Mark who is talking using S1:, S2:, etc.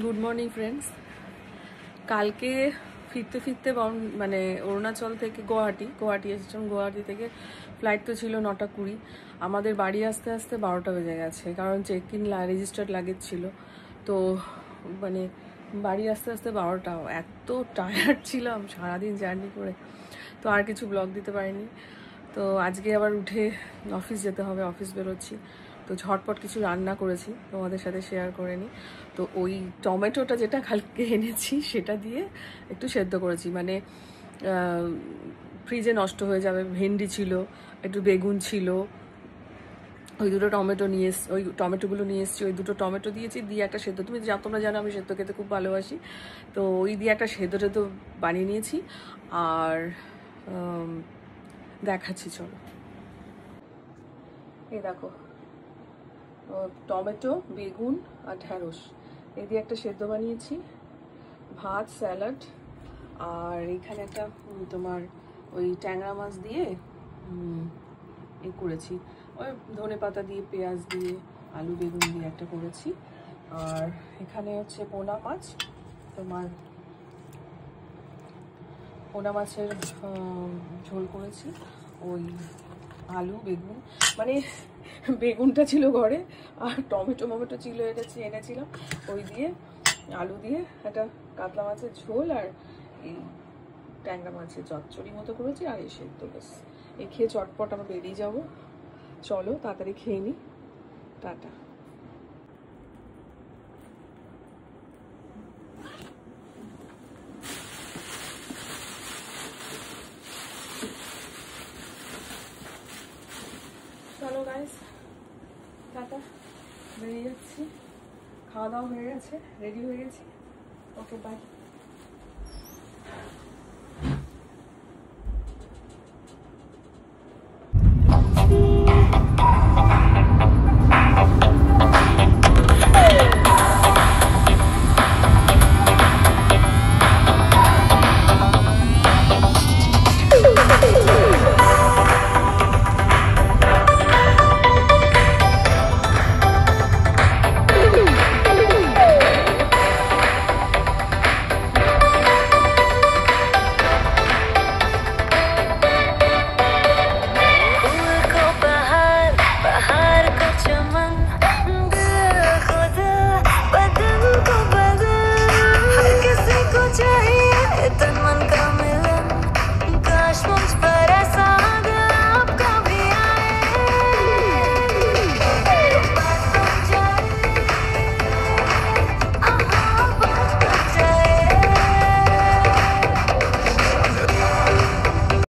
S1: Good morning friends. কালকে ফিরতে ফিরতে মানে অরুণাচল থেকে গুয়াহাটি এসেছিলাম। গুয়াহাটি থেকে ফ্লাইট তো ছিল 9:20। আমাদের বাড়ি আসতে আসতে 12টা বেজে গেছে, কারণ চেক ইন রেজিস্টার্ড লাগেজ ছিল। তো মানে বাড়ি আসতে আসতে 12টা। এত টায়ার্ড ছিলাম সারাদিন জার্নি করে, তো আর কিছু ব্লগ দিতে পারিনি। তো আজকে আবার উঠে অফিস যেতে হবে, অফিস বেরোচ্ছি। তো ঝটপট কিছু রান্না করেছি, তোমাদের সাথে শেয়ার করে নিই। তো ওই টমেটোটা যেটা কালকে এনেছি সেটা দিয়ে একটু সেদ্ধ করেছি, মানে ফ্রিজে নষ্ট হয়ে যাবে। ভেন্ডি ছিল, একটু বেগুন ছিল, ওই দুটো টমেটো ওই টমেটোগুলো নিয়ে এসেছি, ওই দুটো টমেটো দিয়েছি, দিয়ে একটা সেদ্ধ। তোমরা জানো আমি সেদ্ধ খেতে খুব ভালোবাসি, তো ওই দিয়ে একটা সেদ্ধ বানিয়ে নিয়েছি। আর দেখাচ্ছি, চলো। এই দেখো, টমেটো, বেগুন আর ঢ্যাঁড়স এই দিয়ে একটা সেদ্ধ বানিয়েছি, ভাত, স্যালাড। আর এখানে একটা তোমার ওই ট্যাংরা মাছ দিয়ে এ করেছি, ওই ধনে পাতা দিয়ে, পেঁয়াজ দিয়ে, আলু বেগুন দিয়ে একটা করেছি। আর এখানে হচ্ছে পোনা মাছ, তোমার পোনা মাছের ঝোল করেছি। ওই আলু বেগুন, মানে বেগুনটা ছিল ঘরে, আর টমেটো ছিল এনেছিলাম, ওই দিয়ে আলু দিয়ে একটা কাতলা মাছের ঝোল, আর এই ট্যাংরা মাছের চচ্চড়ি মতো করেছি, আর এই সেদ্ধ। ব্যাস, এই খেয়ে চটপট আমরা বেরিয়ে যাবো। চলো তাড়াতাড়ি খেয়ে নিই, টাটা। চলো গাইস, টাটা, বেরিয়ে যাচ্ছি। খাওয়া দাওয়া হয়ে গেছে, রেডি হয়ে গেছি। ওকে, বাই।